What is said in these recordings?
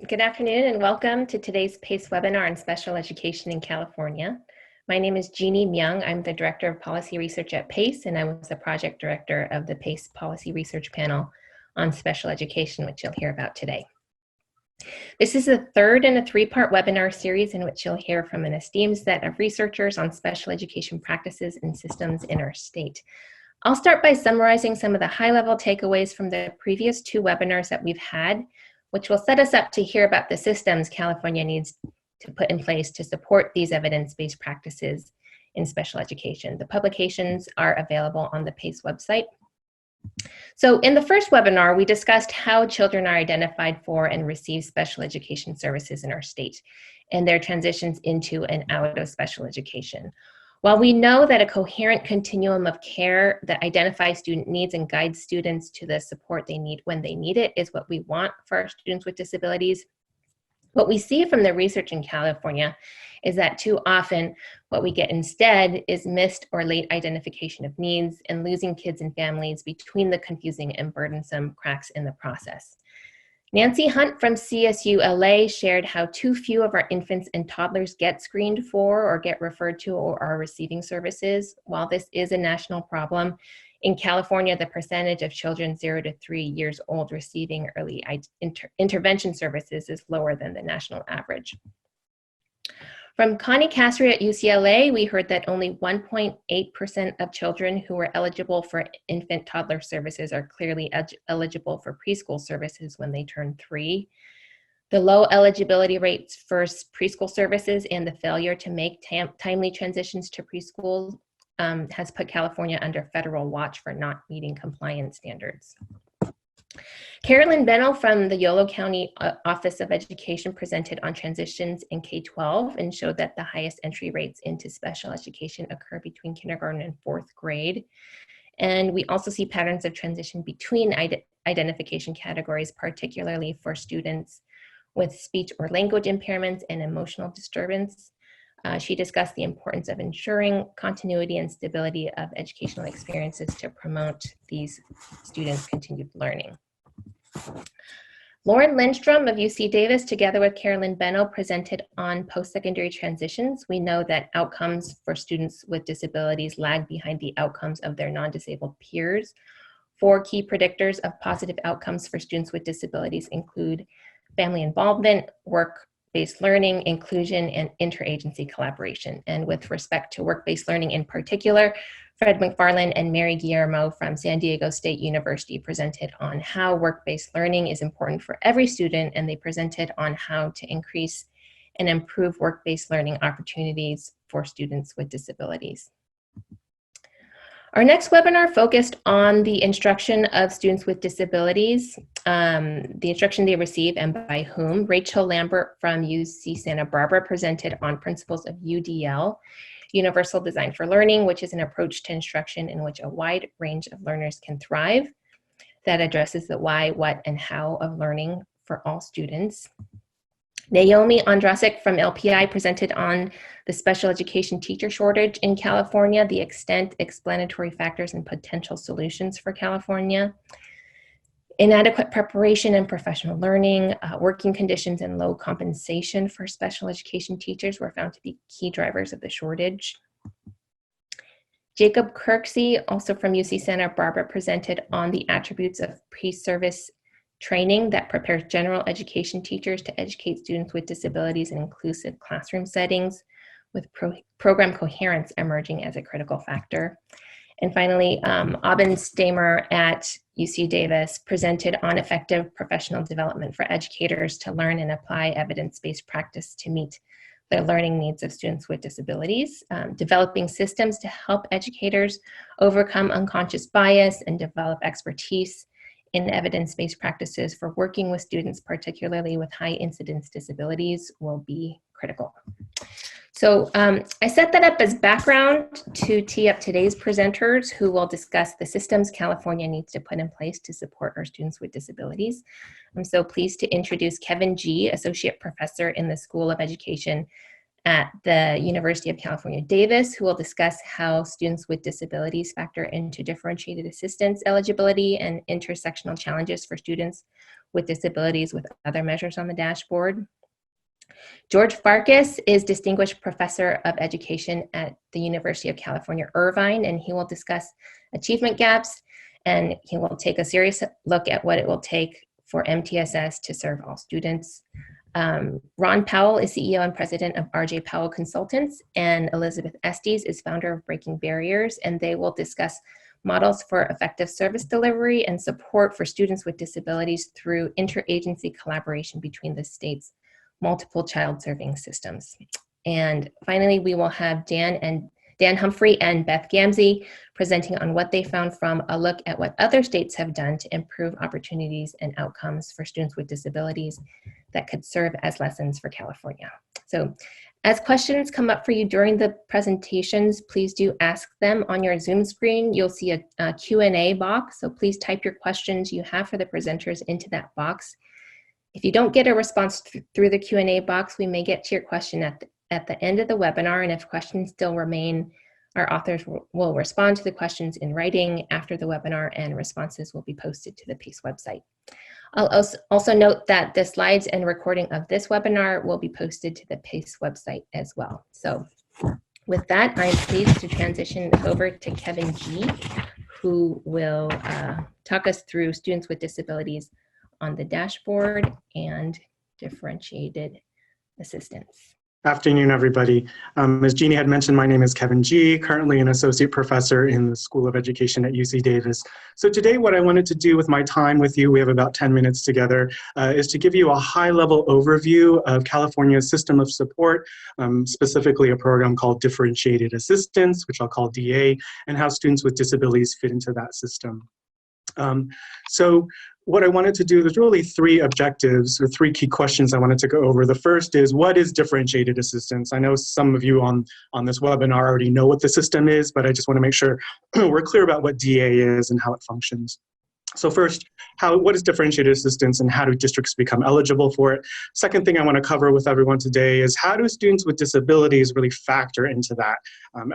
Good afternoon and welcome to today's PACE webinar on special education in California. My name is Jeannie Myung. I'm the Director of Policy Research at PACE, and I was the Project Director of the PACE Policy Research Panel on Special Education, which you'll hear about today. This is the third in a three-part webinar series in which you'll hear from an esteemed set of researchers on special education practices and systems in our state. I'll start by summarizing some of the high-level takeaways from the previous two webinars that we've had, which will set us up to hear about the systems California needs to put in place to support these evidence-based practices in special education. The publications are available on the PACE website. So in the first webinar, we discussed how children are identified for and receive special education services in our state and their transitions into and out of special education. While we know that a coherent continuum of care that identifies student needs and guides students to the support they need when they need it is what we want for our students with disabilities, what we see from the research in California is that too often what we get instead is missed or late identification of needs and losing kids and families between the confusing and burdensome cracks in the process. Nancy Hunt from CSU LA shared how too few of our infants and toddlers get screened for or get referred to or are receiving services. While this is a national problem, in California, the percentage of children 0 to 3 years old receiving early intervention services is lower than the national average. From Connie Cassery at UCLA, we heard that only 1.8% of children who are eligible for infant toddler services are clearly eligible for preschool services when they turn 3. The low eligibility rates for preschool services and the failure to make timely transitions to preschool has put California under federal watch for not meeting compliance standards. Carolyn Bennell from the Yolo County Office of Education presented on transitions in K-12 and showed that the highest entry rates into special education occur between kindergarten and 4th grade. And we also see patterns of transition between identification categories, particularly for students with speech or language impairments and emotional disturbance. She discussed the importance of ensuring continuity and stability of educational experiences to promote these students' continued learning. Lauren Lindstrom of UC Davis, together with Carolyn Bennell, presented on post-secondary transitions. We know that outcomes for students with disabilities lag behind the outcomes of their non-disabled peers. 4 key predictors of positive outcomes for students with disabilities include family involvement, work-based learning, inclusion, and interagency collaboration. And with respect to work-based learning in particular, Fred McFarland and Mary Guillermo from San Diego State University presented on how work-based learning is important for every student, and they presented on how to increase and improve work-based learning opportunities for students with disabilities. Our next webinar focused on the instruction of students with disabilities, the instruction they receive and by whom. Rachel Lambert from UC Santa Barbara presented on principles of UDL, Universal Design for Learning, which is an approach to instruction in which a wide range of learners can thrive that addresses the why, what, and how of learning for all students. Naomi Ondrasik from LPI presented on the special education teacher shortage in California, the extent, explanatory factors, and potential solutions for California. Inadequate preparation and professional learning, working conditions, and low compensation for special education teachers were found to be key drivers of the shortage. Jacob Kirksey, also from UC Santa Barbara, presented on the attributes of pre-service training that prepares general education teachers to educate students with disabilities in inclusive classroom settings, with program coherence emerging as a critical factor. And finally, Aubin Stamer at UC Davis presented on effective professional development for educators to learn and apply evidence-based practice to meet the learning needs of students with disabilities, developing systems to help educators overcome unconscious bias and develop expertise in evidence-based practices for working with students, particularly with high incidence disabilities, will be critical. So I set that up as background to tee up today's presenters, who will discuss the systems California needs to put in place to support our students with disabilities. I'm so pleased to introduce Kevin Gee, Associate Professor in the School of Education at the University of California, Davis, who will discuss how students with disabilities factor into differentiated assistance eligibility and intersectional challenges for students with disabilities with other measures on the dashboard. George Farkas is Distinguished Professor of Education at the University of California, Irvine, and he will discuss achievement gaps, and he will take a serious look at what it will take for MTSS to serve all students. Ron Powell is CEO and president of RJ Powell Consultants, and Elizabeth Estes is founder of Breaking Barriers, and they will discuss models for effective service delivery and support for students with disabilities through interagency collaboration between the state's multiple child serving systems. And finally, we will have Dan Humphrey and Beth Gamzee presenting on what they found from a look at what other states have done to improve opportunities and outcomes for students with disabilities that could serve as lessons for California. So as questions come up for you during the presentations, please do ask them on your Zoom screen. You'll see a Q&A box, so please type your questions you have for the presenters into that box. If you don't get a response through the Q&A box, we may get to your question at the end of the webinar, and if questions still remain, our authors will respond to the questions in writing after the webinar, and responses will be posted to the PACE website. I'll also note that the slides and recording of this webinar will be posted to the PACE website as well. So with that, I'm pleased to transition over to Kevin G., who will talk us through students with disabilities on the dashboard and differentiated assistance. Afternoon, everybody. As Jeannie had mentioned, my name is Kevin G., currently an associate professor in the School of Education at UC Davis. So today what I wanted to do with my time with you, we have about 10 minutes together, is to give you a high-level overview of California's system of support, specifically a program called Differentiated Assistance, which I'll call DA, and how students with disabilities fit into that system. So what I wanted to do, there's really three objectives or three key questions I wanted to go over. The first is, what is differentiated assistance? I know some of you on this webinar already know what the system is, but I just want to make sure we're clear about what DA is and how it functions. So first, what is differentiated assistance and how do districts become eligible for it? Second thing I want to cover with everyone today is how do students with disabilities really factor into that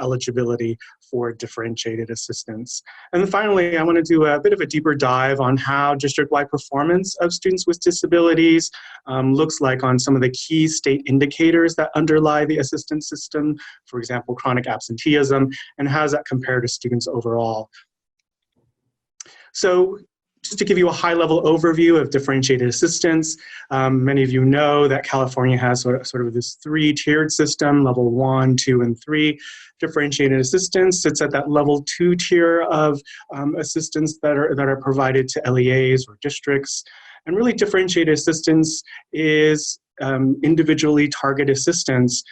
eligibility for differentiated assistance? And then finally, I want to do a bit of a deeper dive on how district-wide performance of students with disabilities looks like on some of the key state indicators that underlie the assistance system, for example, chronic absenteeism, and how does that compare to students overall? So just to give you a high-level overview of differentiated assistance, many of you know that California has sort of this three-tiered system, level 1, 2, and 3. Differentiated assistance sits at that level 2 tier of assistance that are provided to LEAs or districts. And really differentiated assistance is individually targeted assistance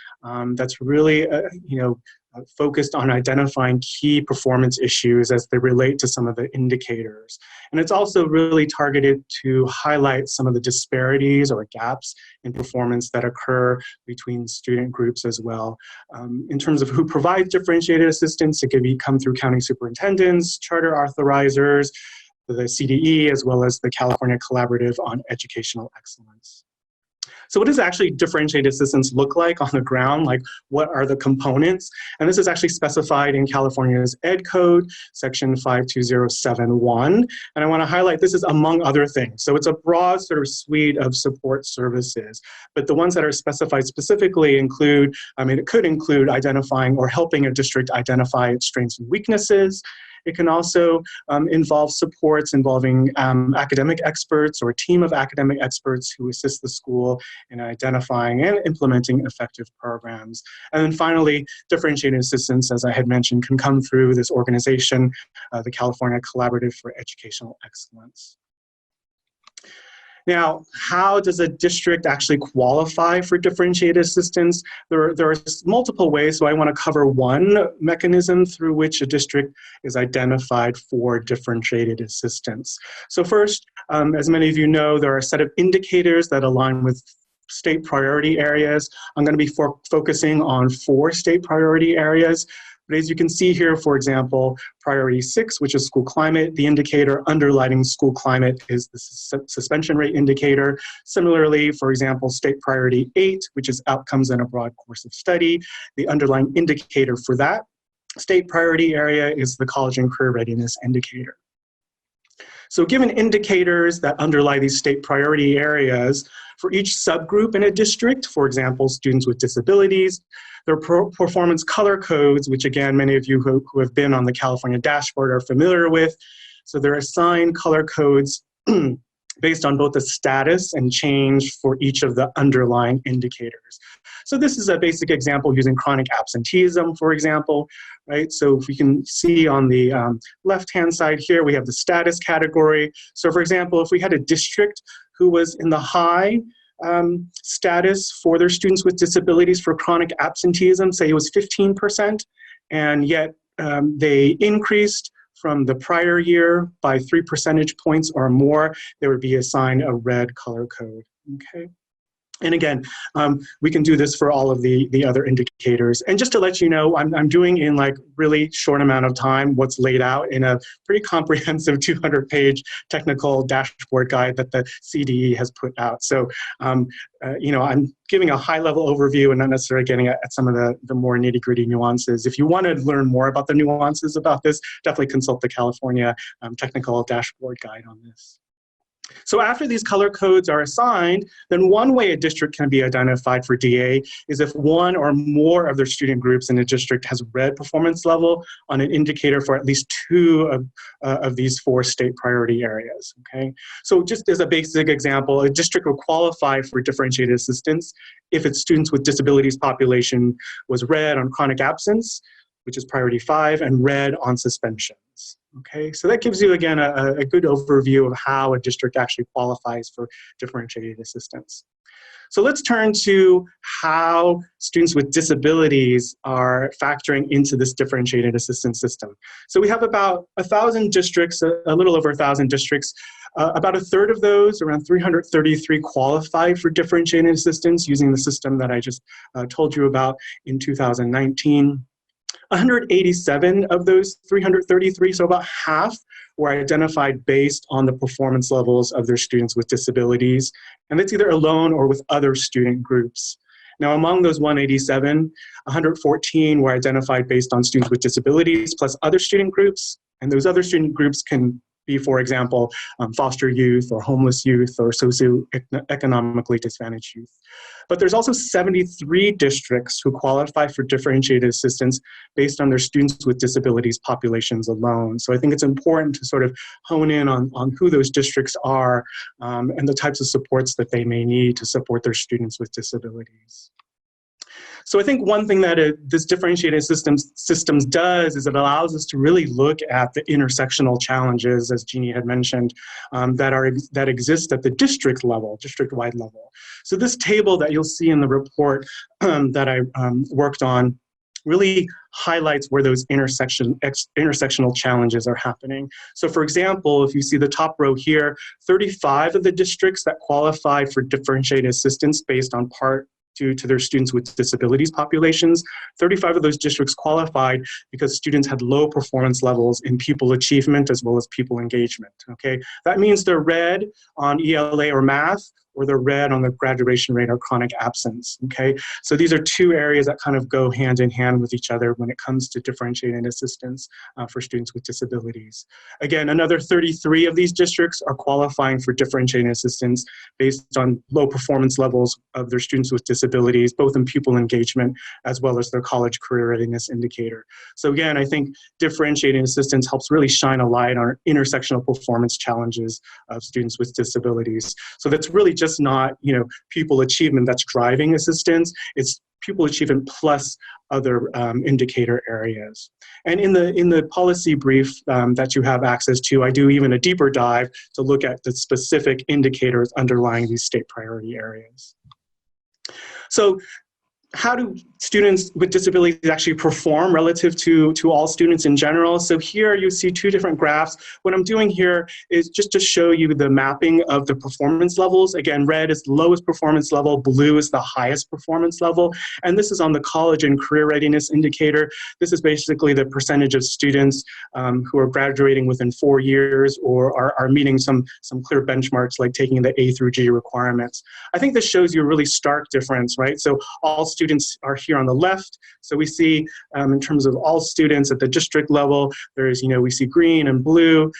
that's really, focused on identifying key performance issues as they relate to some of the indicators. And it's also really targeted to highlight some of the disparities or gaps in performance that occur between student groups as well. In terms of who provides differentiated assistance, it can come through county superintendents, charter authorizers, the CDE, as well as the California Collaborative on Educational Excellence. So what does actually differentiated assistance look like on the ground? Like, what are the components? And this is actually specified in California's Ed Code, section 52071. And I want to highlight this is among other things. So it's a broad sort of suite of support services. But the ones that are specified specifically include, it could include identifying or helping a district identify its strengths and weaknesses. It can also involve supports involving academic experts or a team of academic experts who assist the school in identifying and implementing effective programs. And then finally, differentiated assistance, as I had mentioned, can come through this organization, the California Collaborative for Educational Excellence. Now, how does a district actually qualify for differentiated assistance? There are multiple ways, so I want to cover one mechanism through which a district is identified for differentiated assistance. So first, as many of you know, there are a set of indicators that align with state priority areas. I'm going to be focusing on 4 state priority areas. But as you can see here, for example, priority 6, which is school climate, the indicator underlining school climate is the suspension rate indicator. Similarly, for example, state priority 8, which is outcomes in a broad course of study, the underlying indicator for that state priority area is the college and career readiness indicator. So given indicators that underlie these state priority areas, for each subgroup in a district, for example, students with disabilities, there are performance color codes, which again, many of you who have been on the California dashboard are familiar with. So they're assigned color codes based on both the status and change for each of the underlying indicators. So this is a basic example using chronic absenteeism, for example, right? So if we can see on the left-hand side here, we have the status category. So for example, if we had a district who was in the high status for their students with disabilities for chronic absenteeism, say it was 15%, and yet they increased from the prior year by 3 percentage points or more, they would be assigned a red color code, okay? And again, we can do this for all of the other indicators. And just to let you know, I'm doing in like really short amount of time what's laid out in a pretty comprehensive 200-page technical dashboard guide that the CDE has put out. So, you know, I'm giving a high-level overview and not necessarily getting at some of the more nitty-gritty nuances. If you want to learn more about the nuances about this, definitely consult the California technical dashboard guide on this. So after these color codes are assigned, then one way a district can be identified for DA is if one or more of their student groups in a district has red performance level on an indicator for at least 2 of these 4 state priority areas, okay? So just as a basic example, a district will qualify for differentiated assistance if its students with disabilities population was red on chronic absence, which is priority 5, and red on suspensions. Okay, so that gives you, again, a good overview of how a district actually qualifies for differentiated assistance. So let's turn to how students with disabilities are factoring into this differentiated assistance system. So we have about 1,000 districts, a little over 1,000 districts. About a third of those, around 333, qualify for differentiated assistance using the system that I just told you about in 2019. 187 of those 333, so about half, were identified based on the performance levels of their students with disabilities, and that's either alone or with other student groups. Now, among those 187, 114 were identified based on students with disabilities plus other student groups, and those other student groups can be, for example, foster youth or homeless youth or socioeconomically disadvantaged youth. But there's also 73 districts who qualify for differentiated assistance based on their students with disabilities populations alone. So I think it's important to sort of hone in on who those districts are and the types of supports that they may need to support their students with disabilities. So I think one thing that this differentiated systems does is it allows us to really look at the intersectional challenges, as Jeannie had mentioned, that exist at the district level, district-wide level. So this table that you'll see in the report that I worked on really highlights where those intersectional challenges are happening. So for example, if you see the top row here, 35 of the districts that qualify for differentiated assistance based on Part due to their students with disabilities populations, 35 of those districts qualified because students had low performance levels in pupil achievement as well as pupil engagement, okay? That means they're red on ELA or math, or they're red on the graduation rate or chronic absence, okay? So these are 2 areas that kind of go hand in hand with each other when it comes to differentiated assistance for students with disabilities. Again, another 33 of these districts are qualifying for differentiated assistance based on low performance levels of their students with disabilities, both in pupil engagement as well as their college career readiness indicator. So again, I think differentiated assistance helps really shine a light on intersectional performance challenges of students with disabilities. So that's really just not, you know, pupil achievement that's driving assistance, it's pupil achievement plus other indicator areas. And in the policy brief that you have access to, I do even a deeper dive to look at the specific indicators underlying these state priority areas. So how do students with disabilities actually perform relative to all students in general? So here you see 2 different graphs. What I'm doing here is just to show you the mapping of the performance levels. Again, red is the lowest performance level, blue is the highest performance level, and this is on the college and career readiness indicator. This is basically the percentage of students who are graduating within 4 years or are meeting some clear benchmarks like taking the A through G requirements. I think this shows you a really stark difference, right? So all students students are here on the left. So we see in terms of all students at the district level, there's, we see green and blue.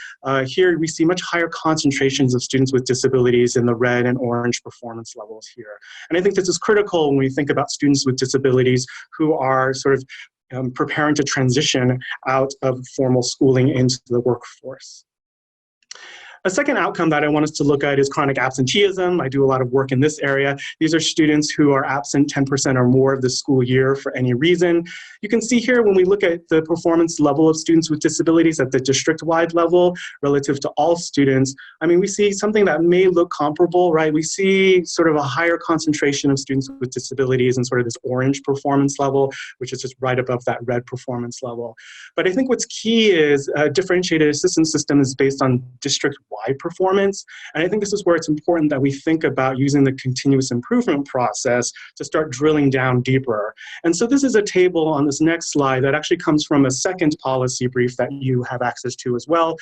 Here we see much higher concentrations of students with disabilities in the red and orange performance levels here. And I think this is critical when we think about students with disabilities who are sort of preparing to transition out of formal schooling into the workforce. A second outcome that I want us to look at is chronic absenteeism. I do a lot of work in this area. These are students who are absent 10% or more of the school year for any reason. You can see here when we look at the performance level of students with disabilities at the district-wide level relative to all students, I mean, we see something that may look comparable, right? We see sort of a higher concentration of students with disabilities in sort of this orange performance level, which is just right above that red performance level. But I think what's key is a differentiated assistance system is based on district-wide performance. And I think this is where it's important that we think about using the continuous improvement process to start drilling down deeper. And so this is a table on this next slide that actually comes from a second policy brief that you have access to as well,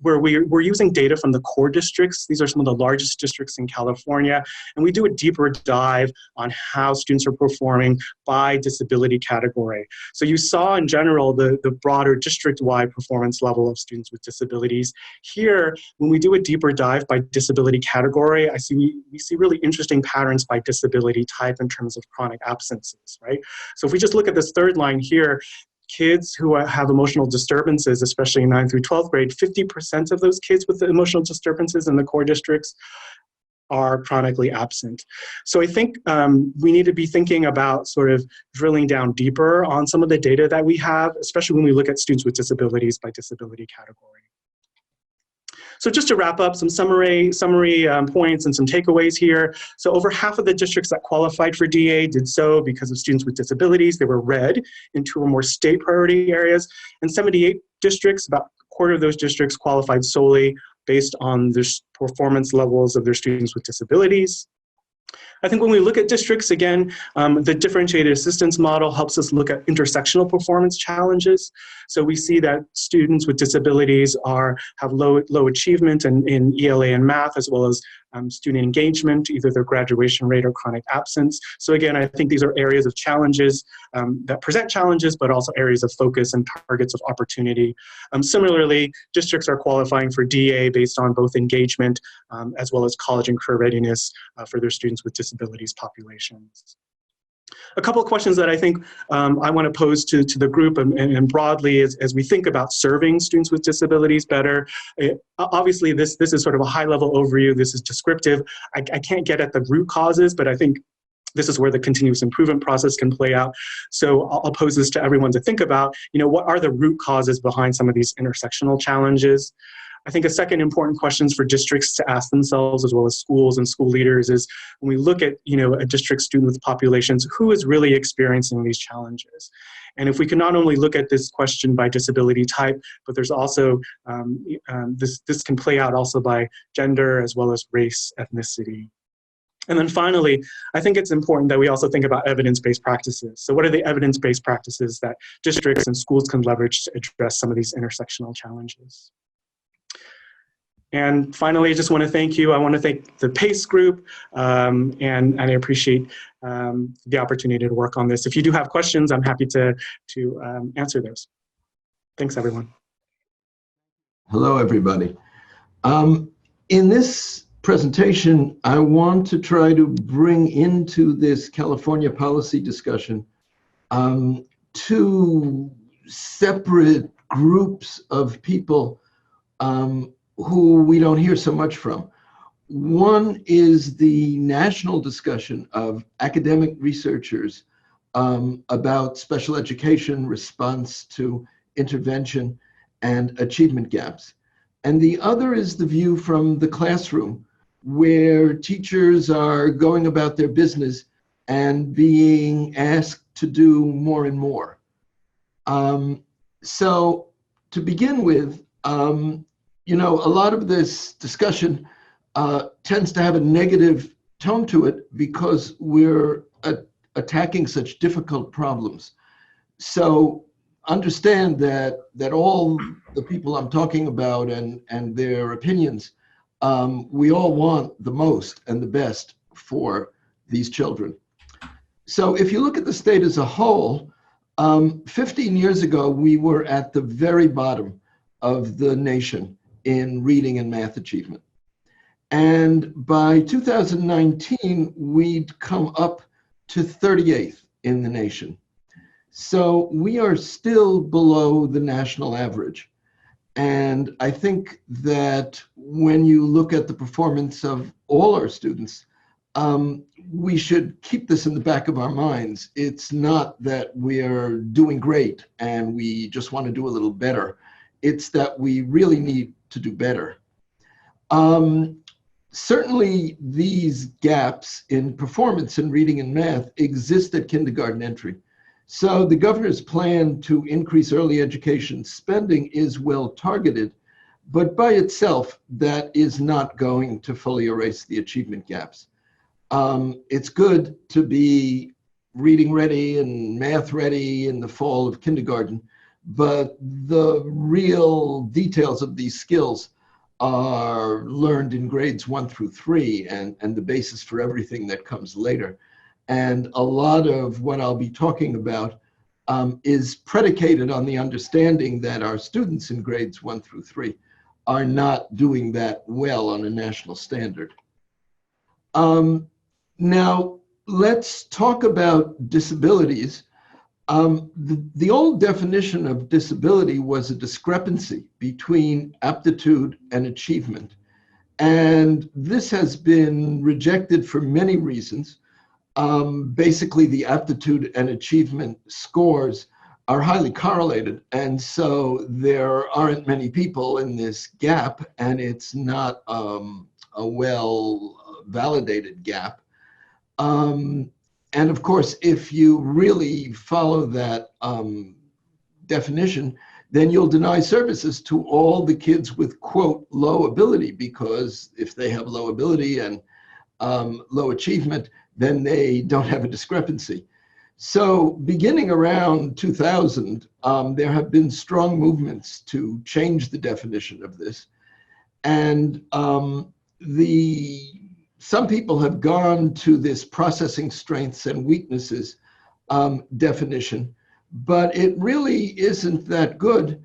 where we're using data from the core districts. These are some of the largest districts in California. And we do a deeper dive on how students are performing by disability category. So you saw in general the broader district-wide performance level of students with disabilities. Here, when we do a deeper dive by disability category, we see really interesting patterns by disability type in terms of chronic absences, right? So if we just look at this third line here, kids who have emotional disturbances, especially in 9th through 12th grade, 50% of those kids with the emotional disturbances in the core districts are chronically absent. So I think we need to be thinking about sort of drilling down deeper on some of the data that we have, especially when we look at students with disabilities by disability category. So just to wrap up, some summary points and some takeaways here. So over half of the districts that qualified for DA did so because of students with disabilities. They were red in 2 or more state priority areas. And 78 districts, about a quarter of those districts, qualified solely based on the performance levels of their students with disabilities. I think when we look at districts, again, the differentiated assistance model helps us look at intersectional performance challenges. So we see that students with disabilities have low achievement in ELA and math, as well as student engagement, either their graduation rate or chronic absence. So again, I think these are areas of challenges that present challenges, but also areas of focus and targets of opportunity. Similarly, districts are qualifying for DA based on both engagement as well as college and career readiness for their students with disabilities populations. A couple of questions that I think I want to pose to the group and broadly as we think about serving students with disabilities better. Obviously, this is sort of a high-level overview. This is descriptive. I can't get at the root causes, but I think this is where the continuous improvement process can play out. So I'll pose this to everyone to think about, what are the root causes behind some of these intersectional challenges? I think a second important question for districts to ask themselves, as well as schools and school leaders, is when we look at a district student with populations, who is really experiencing these challenges? And if we can not only look at this question by disability type, but there's also, this can play out also by gender as well as race, ethnicity. And then finally, I think it's important that we also think about evidence-based practices. So what are the evidence-based practices that districts and schools can leverage to address some of these intersectional challenges? And finally, I just want to thank you. I want to thank the PACE group, and I appreciate the opportunity to work on this. If you do have questions, I'm happy to answer those. Thanks, everyone. Hello, everybody. In this presentation, I want to try to bring into this California policy discussion 2 separate groups of people who we don't hear so much from. One is the national discussion of academic researchers about special education response to intervention and achievement gaps. And the other is the view from the classroom, where teachers are going about their business and being asked to do more and more. So to begin with, a lot of this discussion tends to have a negative tone to it because we're attacking such difficult problems. So understand that all the people I'm talking about and their opinions, we all want the most and the best for these children. So if you look at the state as a whole, 15 years ago, we were at the very bottom of the nation in reading and math achievement. And by 2019, we'd come up to 38th in the nation. So we are still below the national average. And I think that when you look at the performance of all our students, we should keep this in the back of our minds. It's not that we're doing great and we just want to do a little better. It's that we really need to do better. Certainly, these gaps in performance in reading and math exist at kindergarten entry. So the governor's plan to increase early education spending is well targeted, but by itself, that is not going to fully erase the achievement gaps. It's good to be reading ready and math ready in the fall of kindergarten, but the real details of these skills are learned in grades 1 through 3 and the basis for everything that comes later. And a lot of what I'll be talking about is predicated on the understanding that our students in grades 1 through 3 are not doing that well on a national standard. Now, let's talk about disabilities. The old definition of disability was a discrepancy between aptitude and achievement. And this has been rejected for many reasons. Basically, the aptitude and achievement scores are highly correlated. And so there aren't many people in this gap, and it's not a well-validated gap. And of course, if you really follow that definition, then you'll deny services to all the kids with, quote, low ability, because if they have low ability and low achievement, then they don't have a discrepancy. So beginning around 2000, there have been strong movements to change the definition of this. And some people have gone to this processing strengths and weaknesses definition, but it really isn't that good.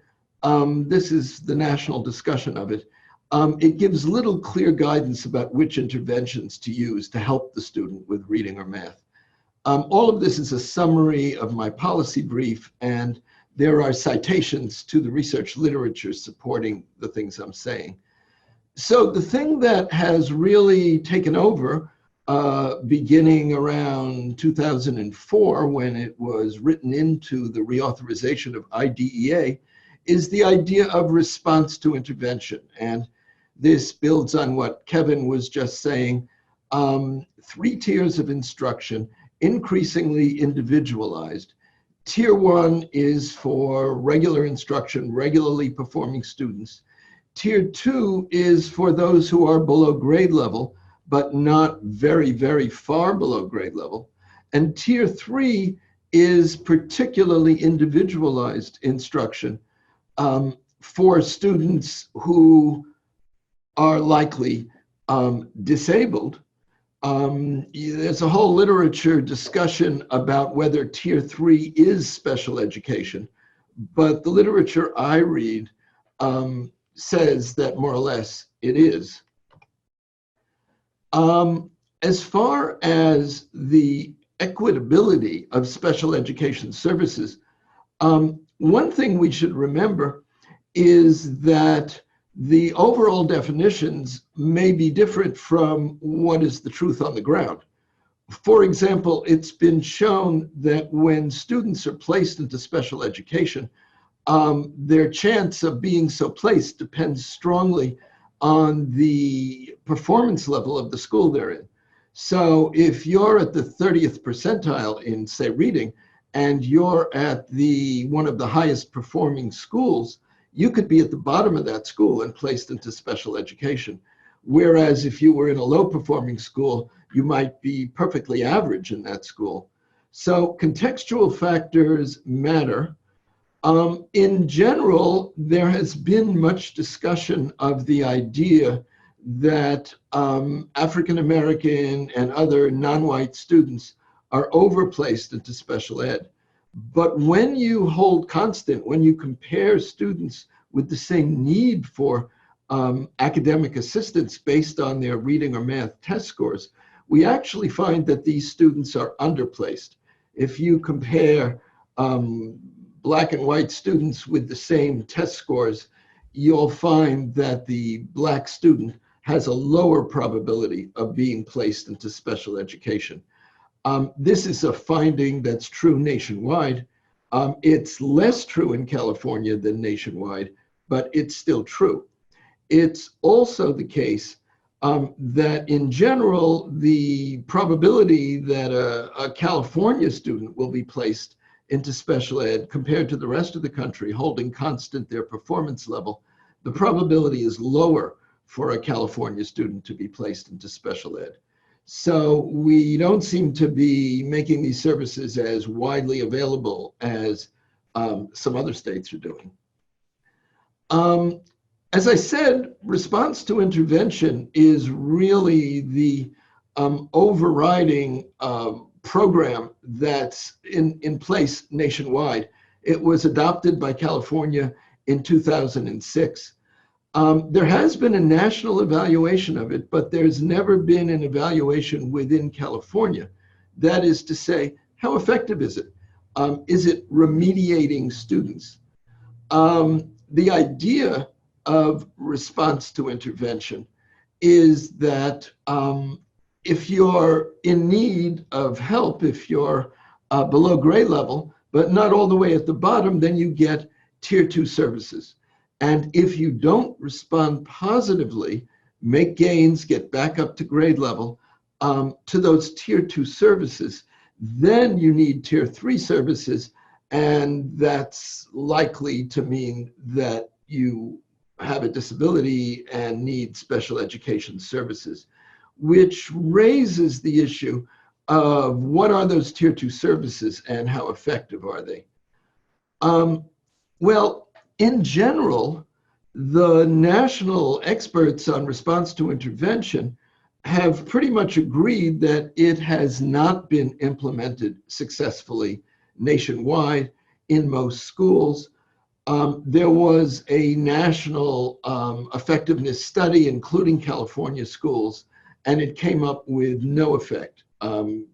This is the national discussion of it. It gives little clear guidance about which interventions to use to help the student with reading or math. All of this is a summary of my policy brief, and there are citations to the research literature supporting the things I'm saying. So the thing that has really taken over beginning around 2004, when it was written into the reauthorization of IDEA, is the idea of response to intervention. And this builds on what Kevin was just saying. 3 tiers of instruction, increasingly individualized. Tier 1 is for regular instruction, regularly performing students. Tier 2 is for those who are below grade level, but not very, very far below grade level. And Tier 3 is particularly individualized instruction for students who are likely disabled. There's a whole literature discussion about whether Tier 3 is special education, but the literature I read says that more or less it is. As far as the equitability of special education services, one thing we should remember is that the overall definitions may be different from what is the truth on the ground. For example, it's been shown that when students are placed into special education, their chance of being so placed depends strongly on the performance level of the school they're in. So if you're at the 30th percentile in, say, reading, and you're at one of the highest performing schools, you could be at the bottom of that school and placed into special education. Whereas if you were in a low performing school, you might be perfectly average in that school. So contextual factors matter. In general, there has been much discussion of the idea that African American and other non-white students are overplaced into special ed. But when you hold constant, when you compare students with the same need for academic assistance based on their reading or math test scores, we actually find that these students are underplaced. If you compare black and white students with the same test scores, you'll find that the black student has a lower probability of being placed into special education. This is a finding that's true nationwide. It's less true in California than nationwide, but it's still true. It's also the case that in general, the probability that a California student will be placed into special ed compared to the rest of the country, holding constant their performance level, the probability is lower for a California student to be placed into special ed. So we don't seem to be making these services as widely available as some other states are doing. As I said, response to intervention is really the overriding program that's in place nationwide. It was adopted by California in 2006. There has been a national evaluation of it, but there's never been an evaluation within California. That is to say, how effective is it? Is it remediating students? The idea of response to intervention is that if you're in need of help, if you're below grade level, but not all the way at the bottom, then you get tier 2 services. And if you don't respond positively, make gains, get back up to grade level to those tier 2 services, then you need tier 3 services. And that's likely to mean that you have a disability and need special education services, which raises the issue of what are those tier 2 services and how effective are they? Well, in general, the national experts on response to intervention have pretty much agreed that it has not been implemented successfully nationwide in most schools. There was a national effectiveness study, including California schools, and it came up with no effect.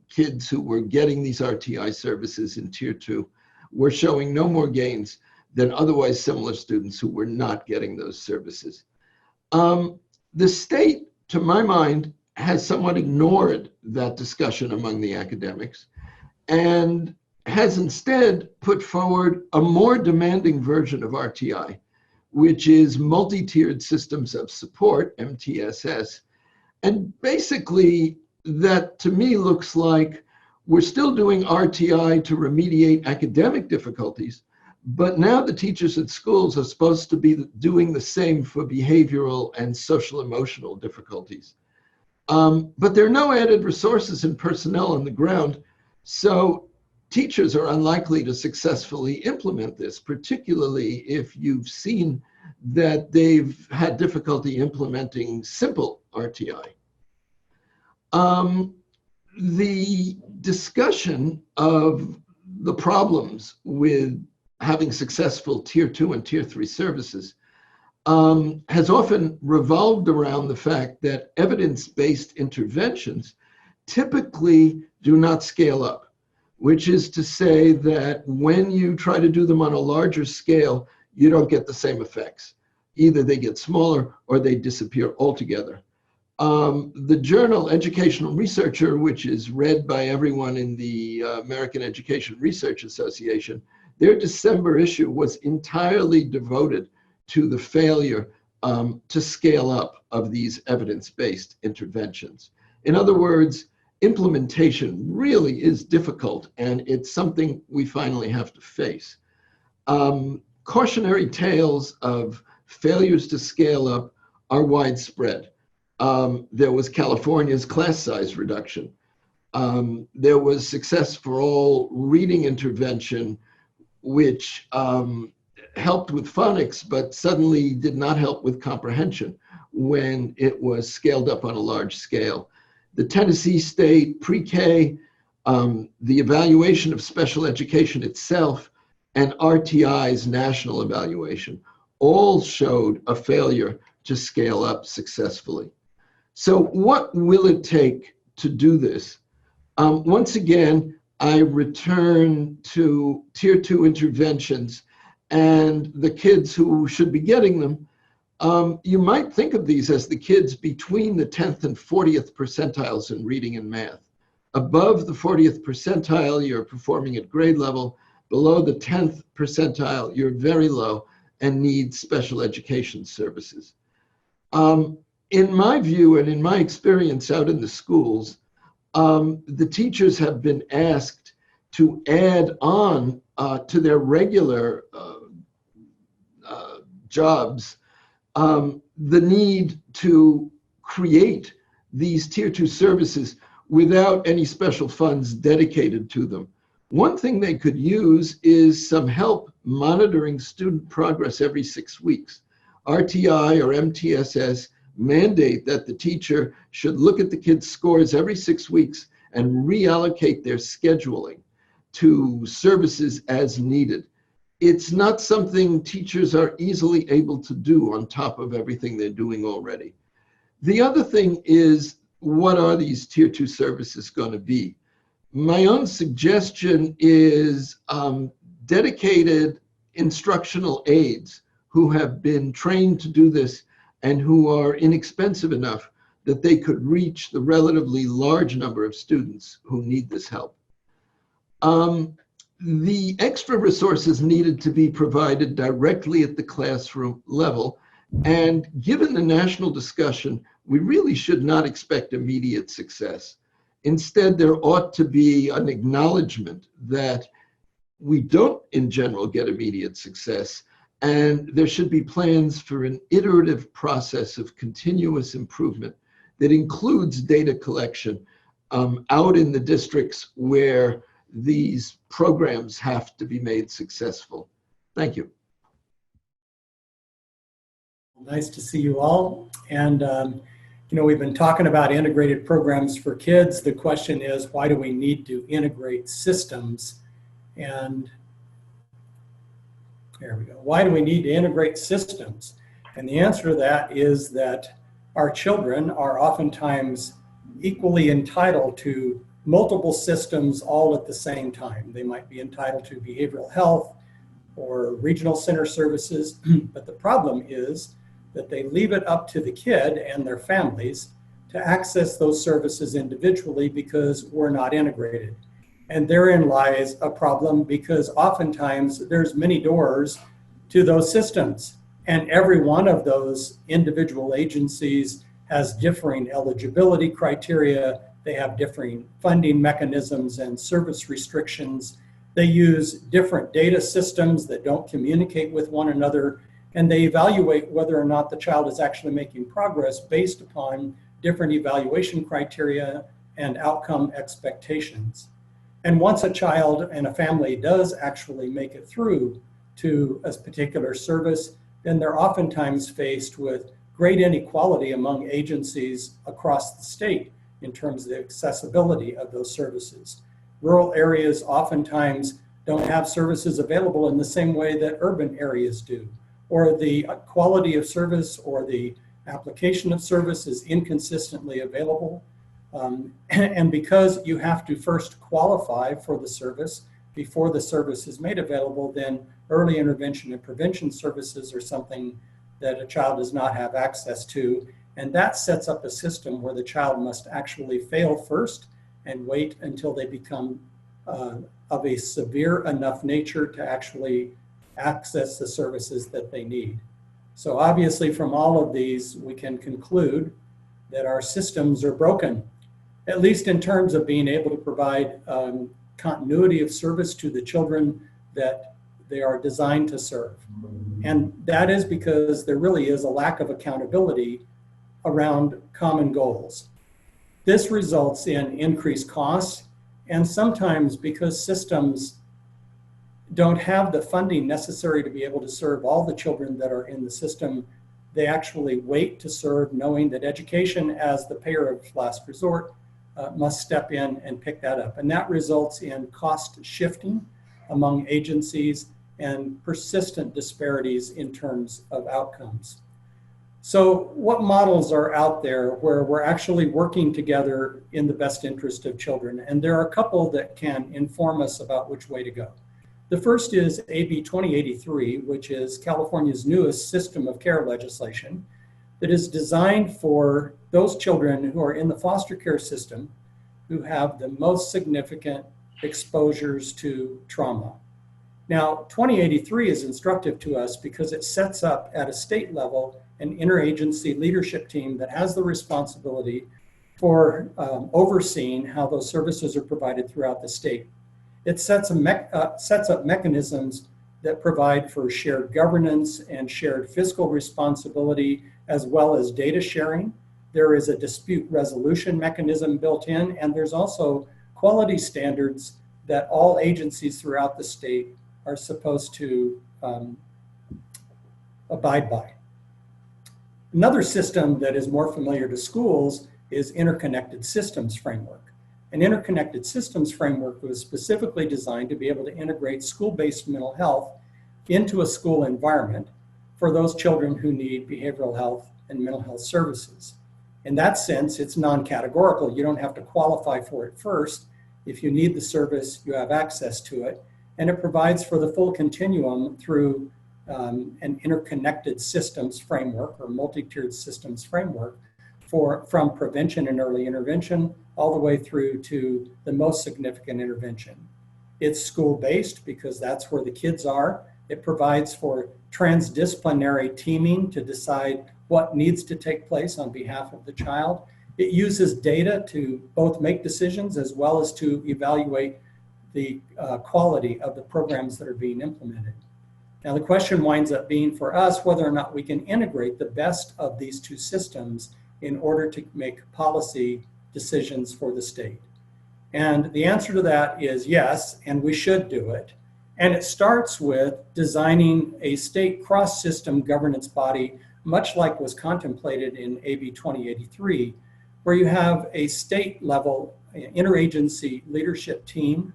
Kids who were getting these RTI services in tier 2 were showing no more gains than otherwise similar students who were not getting those services. The state, to my mind, has somewhat ignored that discussion among the academics and has instead put forward a more demanding version of RTI, which is multi-tiered systems of support, MTSS. And basically, that to me looks like we're still doing RTI to remediate academic difficulties, but now the teachers at schools are supposed to be doing the same for behavioral and social emotional difficulties. But there are no added resources and personnel on the ground, so teachers are unlikely to successfully implement this, particularly if you've seen that they've had difficulty implementing simple RTI. The discussion of the problems with having successful tier 2 and tier 3 services has often revolved around the fact that evidence-based interventions typically do not scale up, which is to say that when you try to do them on a larger scale, you don't get the same effects. Either they get smaller or they disappear altogether. The journal Educational Researcher, which is read by everyone in the American Education Research Association, their December issue was entirely devoted to the failure to scale up of these evidence-based interventions. In other words, implementation really is difficult, and it's something we finally have to face. Cautionary tales of failures to scale up are widespread. There was California's class size reduction. There was Success for All reading intervention, which helped with phonics, but suddenly did not help with comprehension when it was scaled up on a large scale. The Tennessee State pre-K the evaluation of special education itself, and RTI's national evaluation all showed a failure to scale up successfully. So what will it take to do this? Once again, I return to tier 2 interventions and the kids who should be getting them. You might think of these as the kids between the 10th and 40th percentiles in reading and math. Above the 40th percentile, you're performing at grade level. Below the 10th percentile, you're very low and need special education services. In my view and in my experience out in the schools, the teachers have been asked to add on to their regular jobs the need to create these tier 2 services without any special funds dedicated to them. One thing they could use is some help monitoring student progress every 6 weeks. RTI or MTSS mandate that the teacher should look at the kids' scores every 6 weeks and reallocate their scheduling to services as needed. It's not something teachers are easily able to do on top of everything they're doing already. The other thing is, what are these tier 2 services going to be? My own suggestion is dedicated instructional aides who have been trained to do this and who are inexpensive enough that they could reach the relatively large number of students who need this help. The extra resources needed to be provided directly at the classroom level, and given the national discussion, we really should not expect immediate success. Instead, there ought to be an acknowledgement that we don't, in general, get immediate success, and there should be plans for an iterative process of continuous improvement that includes data collection out in the districts where these programs have to be made successful. Thank you. Nice to see you all. And we've been talking about integrated programs for kids. The question is, why do we need to integrate systems? And there we go. Why do we need to integrate systems? And the answer to that is that our children are oftentimes equally entitled to multiple systems all at the same time. They might be entitled to behavioral health or regional center services, but the problem is that they leave it up to the kid and their families to access those services individually because we're not integrated. And therein lies a problem, because oftentimes there's many doors to those systems, and every one of those individual agencies has differing eligibility criteria. They have differing funding mechanisms and service restrictions. They use different data systems that don't communicate with one another, and they evaluate whether or not the child is actually making progress based upon different evaluation criteria and outcome expectations. And once a child and a family does actually make it through to a particular service, then they're oftentimes faced with great inequality among agencies across the state in terms of the accessibility of those services. Rural areas oftentimes don't have services available in the same way that urban areas do, or the quality of service or the application of service is inconsistently available. And because you have to first qualify for the service before the service is made available, then early intervention and prevention services are something that a child does not have access to. And that sets up a system where the child must actually fail first and wait until they become of a severe enough nature to actually access the services that they need. So obviously from all of these, we can conclude that our systems are broken, at least in terms of being able to provide continuity of service to the children that they are designed to serve. And that is because there really is a lack of accountability around common goals. This results in increased costs, and sometimes because systems don't have the funding necessary to be able to serve all the children that are in the system, they actually wait to serve, knowing that education as the payer of last resort must step in and pick that up. And that results in cost shifting among agencies and persistent disparities in terms of outcomes. So what models are out there where we're actually working together in the best interest of children? And there are a couple that can inform us about which way to go. The first is AB 2083, which is California's newest system of care legislation that is designed for those children who are in the foster care system who have the most significant exposures to trauma. Now, 2083 is instructive to us because it sets up at a state level an interagency leadership team that has the responsibility for overseeing how those services are provided throughout the state. It sets up mechanisms that provide for shared governance and shared fiscal responsibility, as well as data sharing. There is a dispute resolution mechanism built in, and there's also quality standards that all agencies throughout the state are supposed to abide by. Another system that is more familiar to schools is interconnected systems framework. An interconnected systems framework was specifically designed to be able to integrate school-based mental health into a school environment for those children who need behavioral health and mental health services. In that sense, it's non-categorical. You don't have to qualify for it first. If you need the service, you have access to it. And it provides for the full continuum through an interconnected systems framework or multi-tiered systems framework from prevention and early intervention all the way through to the most significant intervention. It's school-based because that's where the kids are. It provides for transdisciplinary teaming to decide what needs to take place on behalf of the child. It uses data to both make decisions as well as to evaluate the quality of the programs that are being implemented. Now the question winds up being for us whether or not we can integrate the best of these two systems in order to make policy decisions for the state. And the answer to that is yes, and we should do it. And it starts with designing a state cross-system governance body, much like was contemplated in AB 2083, where you have a state level interagency leadership team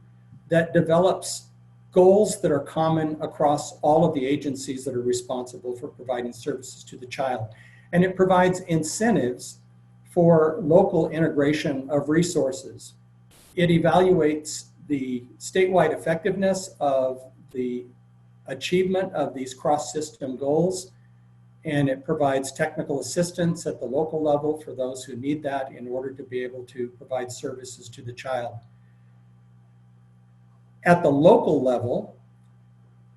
that develops goals that are common across all of the agencies that are responsible for providing services to the child. And it provides incentives for local integration of resources. It evaluates the statewide effectiveness of the achievement of these cross-system goals, and it provides technical assistance at the local level for those who need that in order to be able to provide services to the child. At the local level,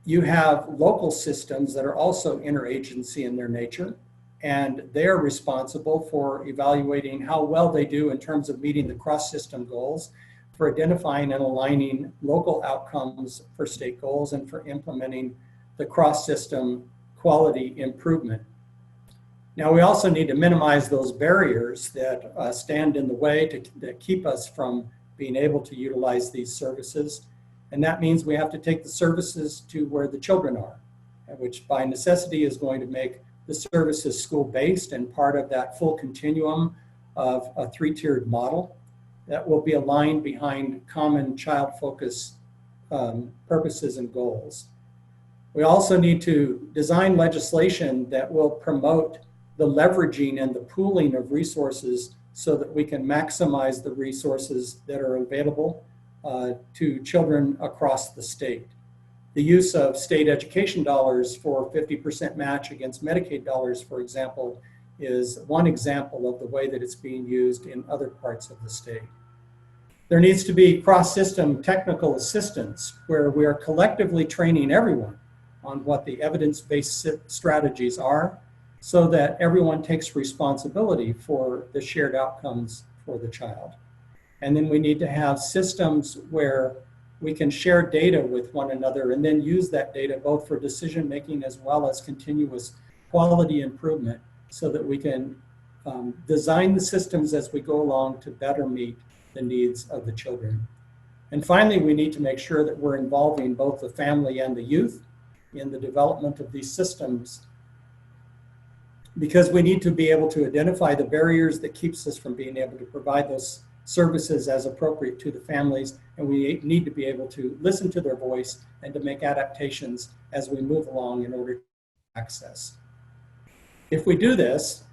you have local systems that are also interagency in their nature, and they're responsible for evaluating how well they do in terms of meeting the cross-system goals, for identifying and aligning local outcomes for state goals, and for implementing the cross-system quality improvement. Now, we also need to minimize those barriers that stand in the way that keep us from being able to utilize these services. And that means we have to take the services to where the children are, which by necessity is going to make the services school-based and part of that full continuum of a three-tiered model that will be aligned behind common child-focused purposes and goals. We also need to design legislation that will promote the leveraging and the pooling of resources so that we can maximize the resources that are available to children across the state. The use of state education dollars for 50% match against Medicaid dollars, for example, is one example of the way that it's being used in other parts of the state. There needs to be cross-system technical assistance where we are collectively training everyone on what the evidence-based strategies are so that everyone takes responsibility for the shared outcomes for the child. And then we need to have systems where we can share data with one another and then use that data both for decision making as well as continuous quality improvement so that we can design the systems as we go along to better meet the needs of the children. And finally, we need to make sure that we're involving both the family and the youth in the development of these systems, because we need to be able to identify the barriers that keeps us from being able to provide those services as appropriate to the families, and we need to be able to listen to their voice and to make adaptations as we move along in order to access. If we do this,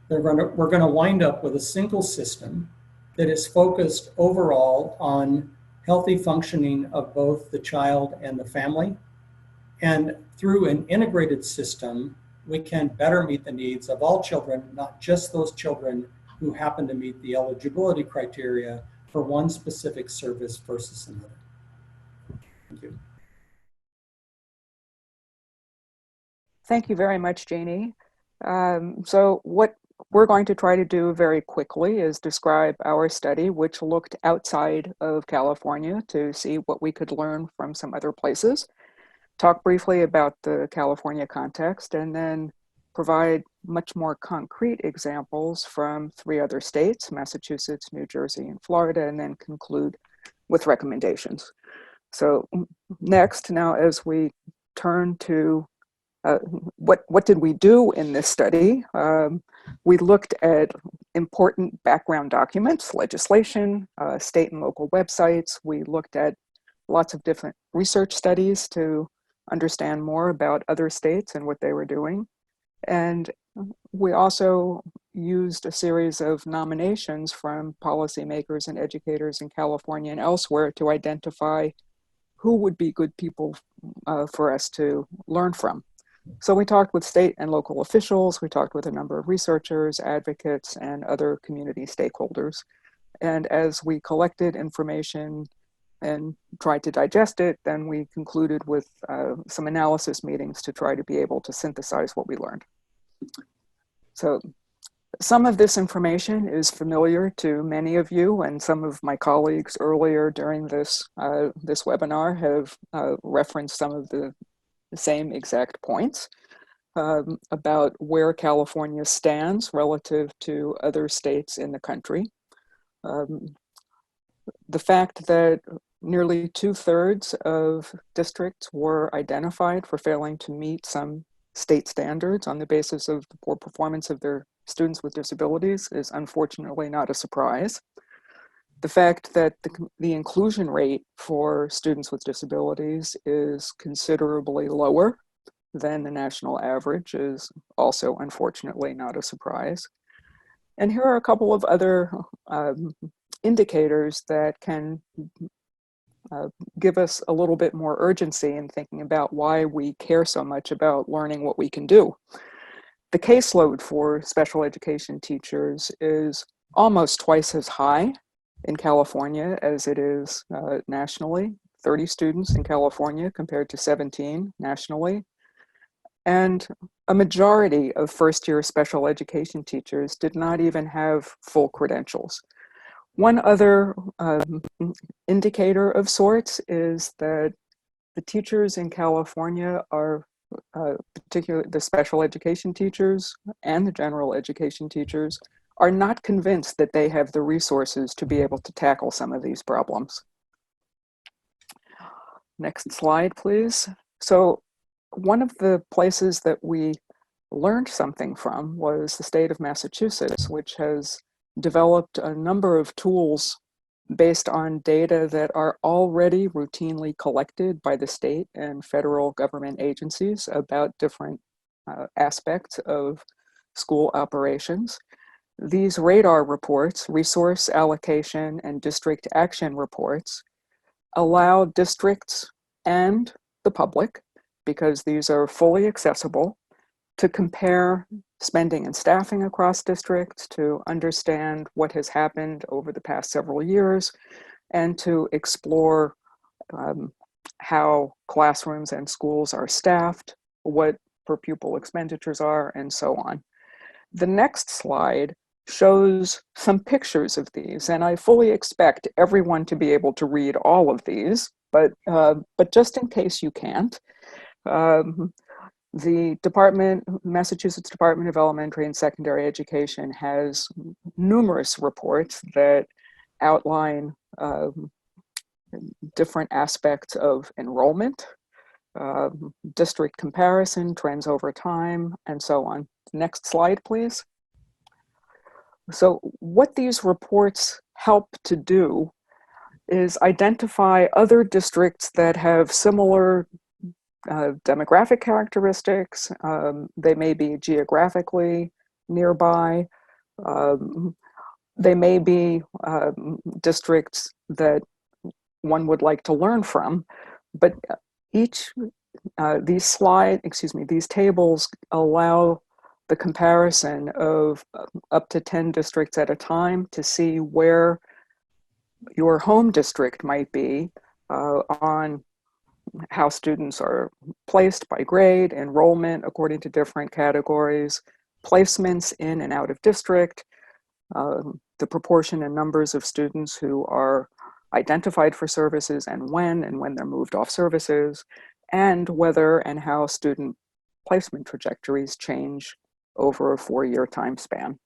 we're going to wind up with a single system that is focused overall on healthy functioning of both the child and the family. And through an integrated system, we can better meet the needs of all children, not just those children who happen to meet the eligibility criteria for one specific service versus another. Thank you. Thank you very much, Jeannie. So what we're going to try to do very quickly is describe our study, which looked outside of California to see what we could learn from some other places, talk briefly about the California context, and then provide much more concrete examples from 3 other states, Massachusetts, New Jersey, and Florida, and then conclude with recommendations. So next, now as we turn to what did we do in this study? We looked at important background documents, legislation, state and local websites. We looked at lots of different research studies to understand more about other states and what they were doing. And we also used a series of nominations from policymakers and educators in California and elsewhere to identify who would be good people for us to learn from. So we talked with state and local officials, we talked with a number of researchers, advocates, and other community stakeholders. And as we collected information and tried to digest it, then we concluded with some analysis meetings to try to be able to synthesize what we learned. So some of this information is familiar to many of you, and some of my colleagues earlier during this webinar have referenced some of the same exact points about where California stands relative to other states in the country. The fact that nearly 2/3 of districts were identified for failing to meet some state standards on the basis of the poor performance of their students with disabilities is unfortunately not a surprise. The fact that the inclusion rate for students with disabilities is considerably lower than the national average is also unfortunately not a surprise. And here are a couple of other indicators that can give us a little bit more urgency in thinking about why we care so much about learning what we can do. The caseload for special education teachers is almost twice as high in California as it is nationally. 30 students in California compared to 17 nationally. And a majority of first-year special education teachers did not even have full credentials. One other indicator of sorts is that the teachers in California are, particularly the special education teachers and the general education teachers, are not convinced that they have the resources to be able to tackle some of these problems. Next slide, please. So one of the places that we learned something from was the state of Massachusetts, which has developed a number of tools based on data that are already routinely collected by the state and federal government agencies about different aspects of school operations. These radar reports, resource allocation and district action reports, allow districts and the public, because these are fully accessible, to compare spending and staffing across districts, to understand what has happened over the past several years, and to explore how classrooms and schools are staffed, what per pupil expenditures are, and so on. The next slide shows some pictures of these, and I fully expect everyone to be able to read all of these, but just in case you can't, the Massachusetts Department of Elementary and Secondary Education has numerous reports that outline different aspects of enrollment, district comparison, trends over time, and so on. Next slide, please. So what these reports help to do is identify other districts that have similar demographic characteristics. They may be geographically nearby. They may be districts that one would like to learn from, but these tables allow the comparison of up to 10 districts at a time to see where your home district might be on how students are placed by grade, enrollment according to different categories, placements in and out of district, the proportion and numbers of students who are identified for services and when they're moved off services, and whether and how student placement trajectories change over a 4-year time span.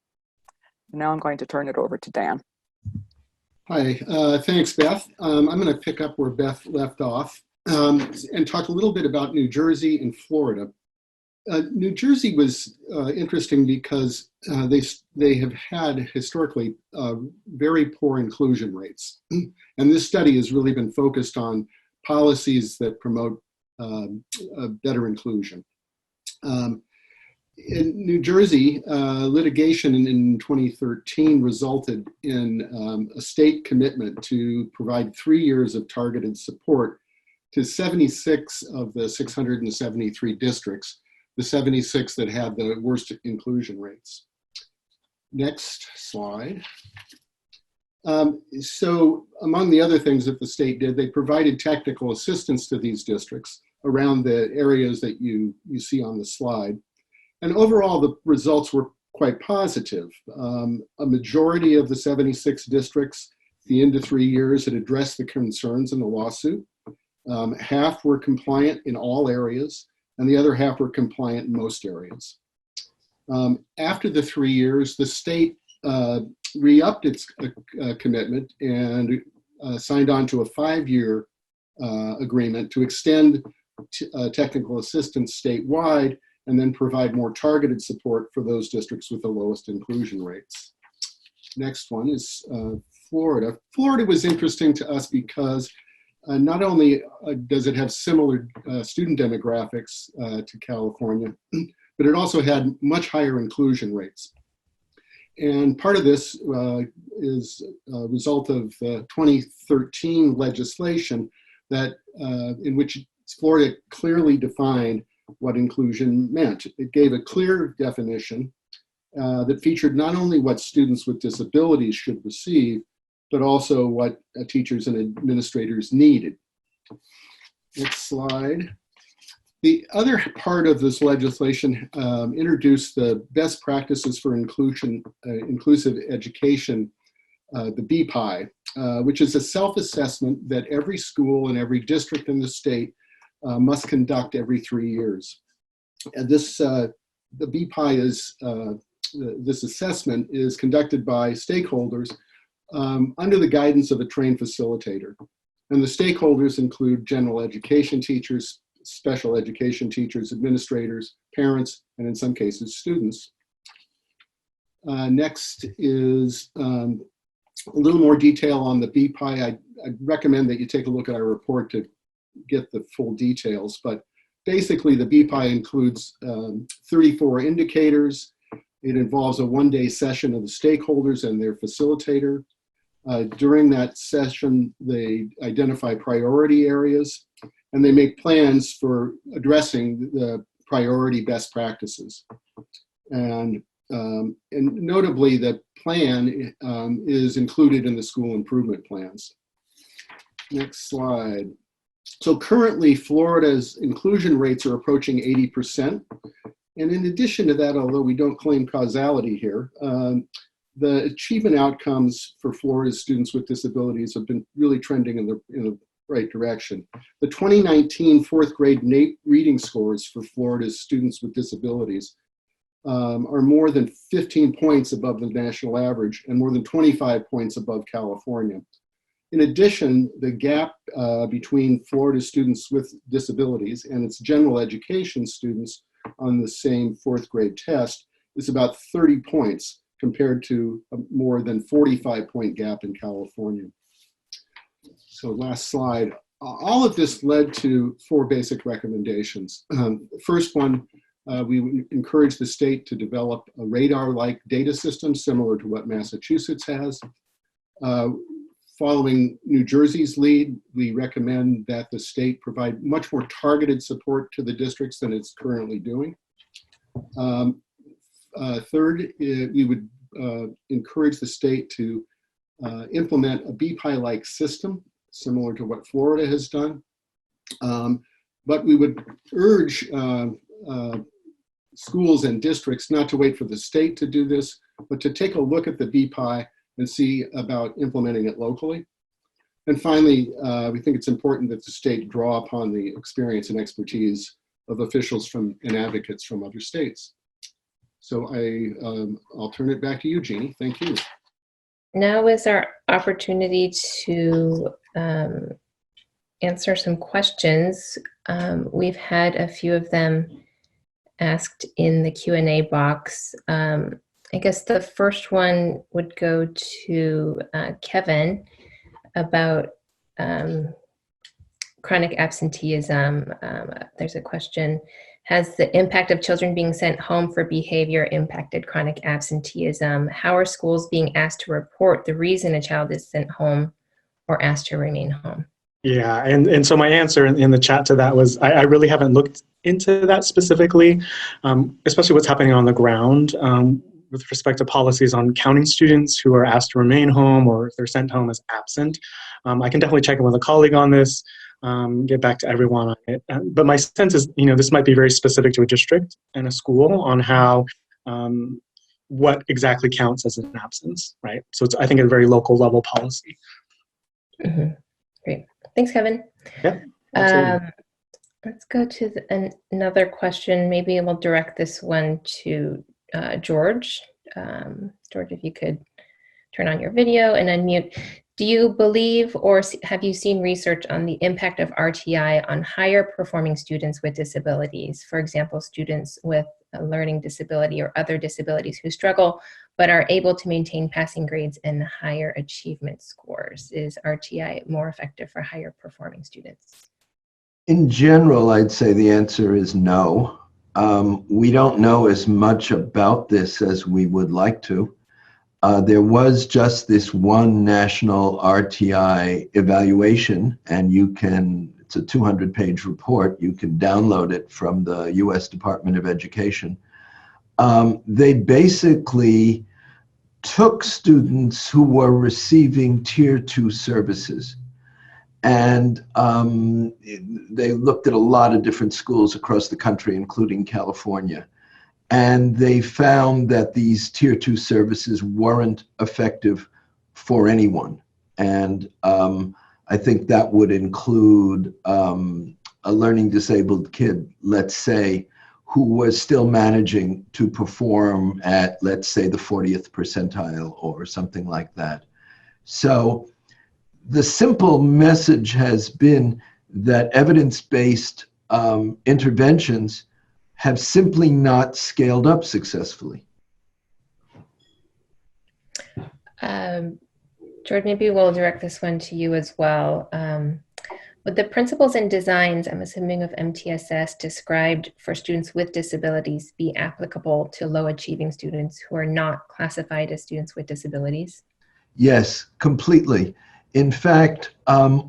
Now I'm going to turn it over to Dan. Hi, thanks, Beth. I'm going to pick up where Beth left off and talk a little bit about New Jersey and Florida. New Jersey was interesting because they have had historically very poor inclusion rates. And this study has really been focused on policies that promote better inclusion. In New Jersey, litigation in 2013 resulted in a state commitment to provide 3 years of targeted support to 76 of the 673 districts, the 76 that had the worst inclusion rates. Next slide. So among the other things that the state did, they provided technical assistance to these districts around the areas that you see on the slide. And overall, the results were quite positive. A majority of the 76 districts, at the end of 3 years, had addressed the concerns in the lawsuit. Half were compliant in all areas, and the other half were compliant in most areas. After the 3 years, the state re-upped its commitment and signed on to a 5-year agreement to extend technical assistance statewide and then provide more targeted support for those districts with the lowest inclusion rates. Next one is Florida. Florida was interesting to us because not only does it have similar student demographics to California, but it also had much higher inclusion rates. And part of this is a result of 2013 legislation that in which Florida clearly defined what inclusion meant. It gave a clear definition that featured not only what students with disabilities should receive, but also what teachers and administrators needed. Next slide. The other part of this legislation introduced the best practices for inclusive education, the BPI, which is a self-assessment that every school and every district in the state must conduct every 3 years. And this, the BPI is, this assessment is conducted by stakeholders under the guidance of a trained facilitator. And the stakeholders include general education teachers, special education teachers, administrators, parents, and in some cases, students. Next is a little more detail on the BPI. I recommend that you take a look at our report to get the full details, but basically the BPI includes 34 indicators. It involves a one-day session of the stakeholders and their facilitator. During that session, they identify priority areas and they make plans for addressing the priority best practices. And notably, the plan is included in the school improvement plans. Next slide. So currently, Florida's inclusion rates are approaching 80%. And in addition to that, although we don't claim causality here, the achievement outcomes for Florida's students with disabilities have been really trending in the right direction. The 2019 fourth grade NAEP reading scores for Florida's students with disabilities are more than 15 points above the national average and more than 25 points above California. In addition, the gap between Florida students with disabilities and its general education students on the same fourth grade test is about 30 points, compared to a more than 45-point gap in California. So last slide. All of this led to 4 basic recommendations. First one, we encourage the state to develop a radar-like data system similar to what Massachusetts has. Following New Jersey's lead, we recommend that the state provide much more targeted support to the districts than it's currently doing. Third, we would encourage the state to implement a BPI-like system similar to what Florida has done. But we would urge schools and districts not to wait for the state to do this, but to take a look at the BPI and see about implementing it locally. And finally, we think it's important that the state draw upon the experience and expertise of officials and advocates from other states. So I'll turn it back to you, Jeannie. Thank you. Now is our opportunity to answer some questions. We've had a few of them asked in the Q&A box. I guess the first one would go to Kevin about chronic absenteeism. There's a question: has the impact of children being sent home for behavior impacted chronic absenteeism? How are schools being asked to report the reason a child is sent home or asked to remain home? Yeah, and so my answer in the chat to that was I really haven't looked into that specifically, especially what's happening on the ground with respect to policies on counting students who are asked to remain home or if they're sent home as absent. I can definitely check in with a colleague on this, get back to everyone on it. But my sense is, this might be very specific to a district and a school on how, what exactly counts as an absence, right? So it's, I think, a very local level policy. Mm-hmm. Great. Thanks, Kevin. Yeah, absolutely. Let's go to another question. Maybe we'll direct this one to George. George, if you could turn on your video and unmute. Do you believe or have you seen research on the impact of RTI on higher performing students with disabilities? For example, students with a learning disability or other disabilities who struggle but are able to maintain passing grades and higher achievement scores. Is RTI more effective for higher performing students? In general, I'd say the answer is no. We don't know as much about this as we would like to. There was just this one national RTI evaluation, and it's a 200-page report. You can download it from the US Department of Education. They basically took students who were receiving Tier 2 services, and they looked at a lot of different schools across the country, including California. And they found that these Tier 2 services weren't effective for anyone. And I think that would include a learning disabled kid, let's say, who was still managing to perform at, let's say, the 40th percentile or something like that. So the simple message has been that evidence-based interventions have simply not scaled up successfully. George, maybe we'll direct this one to you as well. Would the principles and designs, I'm assuming, of MTSS described for students with disabilities be applicable to low achieving students who are not classified as students with disabilities? Yes, completely. In fact,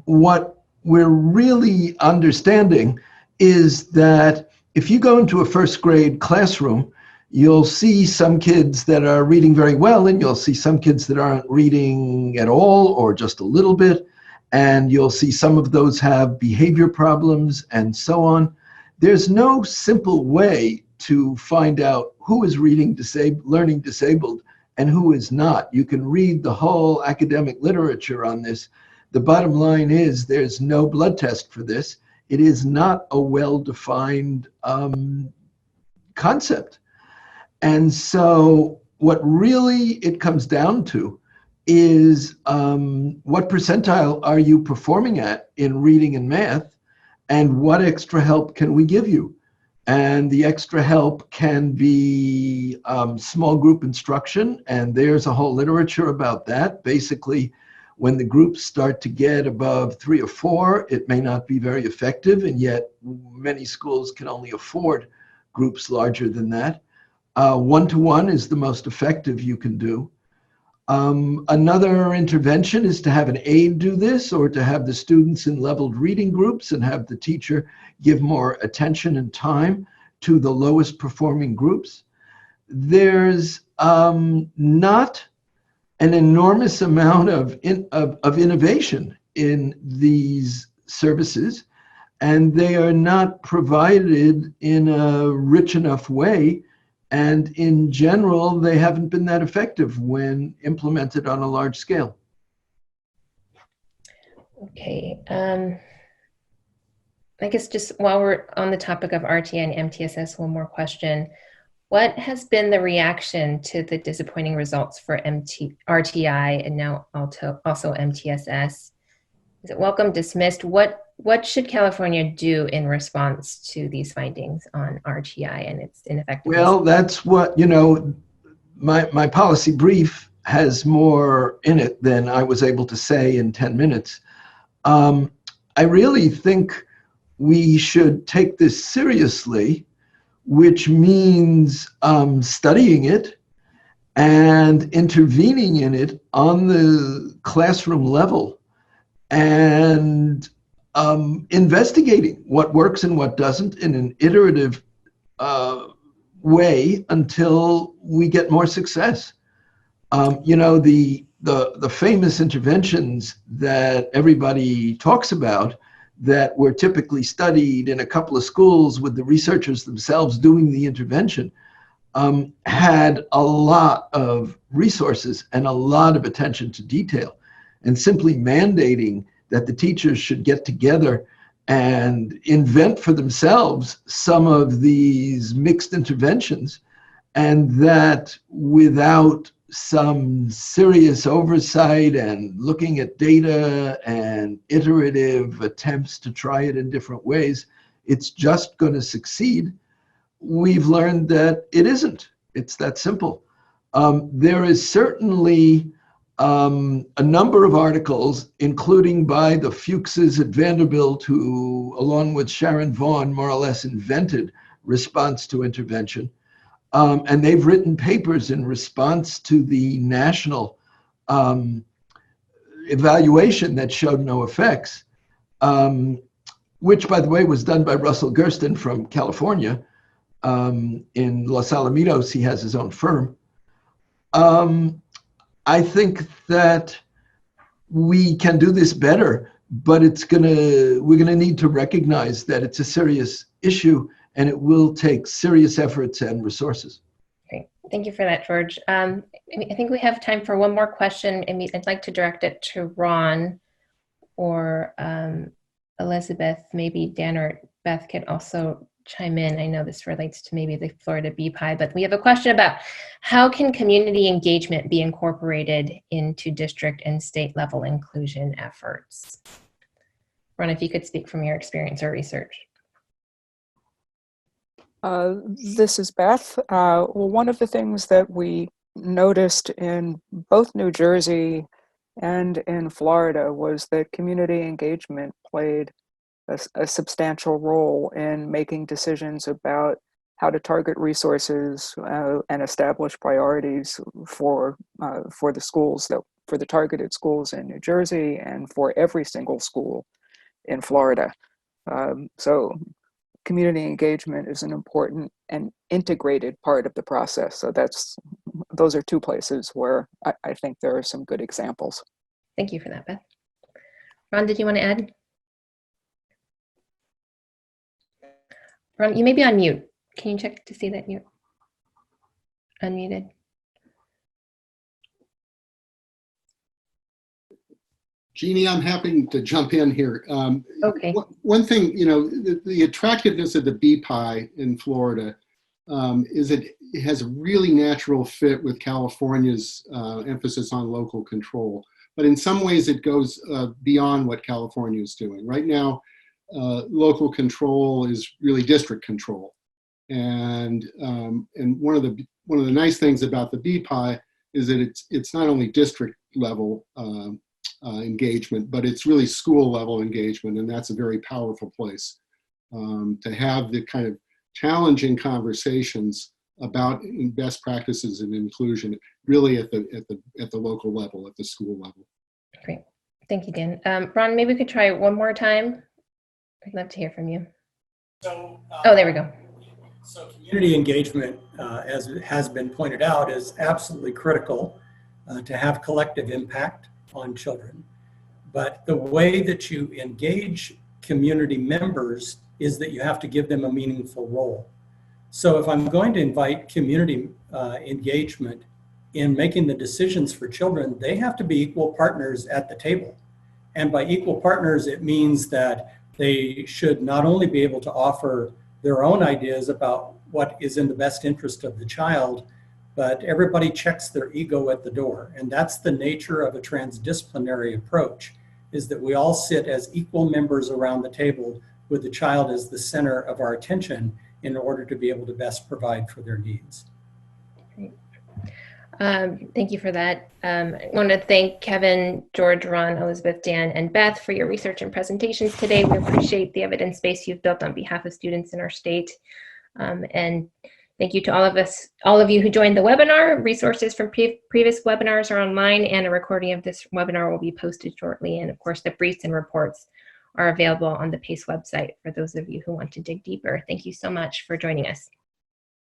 what we're really understanding is that if you go into a first grade classroom, you'll see some kids that are reading very well, and you'll see some kids that aren't reading at all or just a little bit. And you'll see some of those have behavior problems and so on. There's no simple way to find out who is learning disabled and who is not. You can read the whole academic literature on this. The bottom line is there's no blood test for this. It is not a well-defined concept. And so what really it comes down to is what percentile are you performing at in reading and math, and what extra help can we give you? And the extra help can be small group instruction, and there's a whole literature about that. Basically, when the groups start to get above 3 or 4, it may not be very effective, and yet many schools can only afford groups larger than that. One-to-one is the most effective you can do. Another intervention is to have an aide do this, or to have the students in leveled reading groups and have the teacher give more attention and time to the lowest performing groups. There's not an enormous amount of innovation in these services, and they are not provided in a rich enough way. And in general, they haven't been that effective when implemented on a large scale. Okay. I guess just while we're on the topic of RTI and MTSS, one more question. What has been the reaction to the disappointing results for RTI and now also MTSS? Is it welcome, dismissed? What should California do in response to these findings on RTI and its ineffectiveness? Well, that's what, my policy brief has more in it than I was able to say in 10 minutes. I really think we should take this seriously, which means studying it and intervening in it on the classroom level, and investigating what works and what doesn't in an iterative way until we get more success. The famous interventions that everybody talks about that were typically studied in a couple of schools with the researchers themselves doing the intervention had a lot of resources and a lot of attention to detail. And simply mandating that the teachers should get together and invent for themselves some of these mixed interventions, and that without some serious oversight and looking at data and iterative attempts to try it in different ways, it's just going to succeed. We've learned that it isn't. It's that simple. There is certainly a number of articles, including by the Fuchses at Vanderbilt, who, along with Sharon Vaughn, more or less invented response to intervention. And they've written papers in response to the national evaluation that showed no effects, which, by the way, was done by Russell Gersten from California. In Los Alamitos, he has his own firm. I think that we can do this better, but we're gonna need to recognize that it's a serious issue and it will take serious efforts and resources. Great, thank you for that, George. I think we have time for one more question, and I'd like to direct it to Ron or Elizabeth. Maybe Dan or Beth could also chime in. I know this relates to maybe the Florida BPI, but we have a question about how can community engagement be incorporated into district and state level inclusion efforts? Ron, if you could speak from your experience or research. This is Beth. Well, one of the things that we noticed in both New Jersey and in Florida was that community engagement played a substantial role in making decisions about how to target resources and establish priorities for the schools, for the targeted schools in New Jersey and for every single school in Florida. So community engagement is an important and integrated part of the process. So those are two places where I think there are some good examples. Thank you for that, Beth. Ron, did you want to add? Ron, you may be on mute. Can you check to see that you're unmuted? Jeannie, I'm happy to jump in here. Okay. One thing, the attractiveness of the BPI in Florida is it has a really natural fit with California's emphasis on local control. But in some ways, it goes beyond what California is doing. Right now, local control is really district control. And one of the nice things about the BPI is that it's not only district level engagement, but it's really school level engagement, and that's a very powerful place to have the kind of challenging conversations about best practices and inclusion, really at the local level, at the school level. Great, thank you, Dan. Ron, maybe we could try one more time. I'd love to hear from you. So, oh, there we go. So community engagement, as it has been pointed out, is absolutely critical to have collective impact on children. But the way that you engage community members is that you have to give them a meaningful role. So if I'm going to invite community engagement in making the decisions for children, they have to be equal partners at the table. And by equal partners, it means that they should not only be able to offer their own ideas about what is in the best interest of the child, but everybody checks their ego at the door. And that's the nature of a transdisciplinary approach, is that we all sit as equal members around the table with the child as the center of our attention in order to be able to best provide for their needs. Great. Thank you for that. I want to thank Kevin, George, Ron, Elizabeth, Dan, and Beth for your research and presentations today. We appreciate the evidence base you've built on behalf of students in our state. And thank you to all of you who joined the webinar. Resources from previous webinars are online, and a recording of this webinar will be posted shortly. And of course, the briefs and reports are available on the PACE website for those of you who want to dig deeper. Thank you so much for joining us.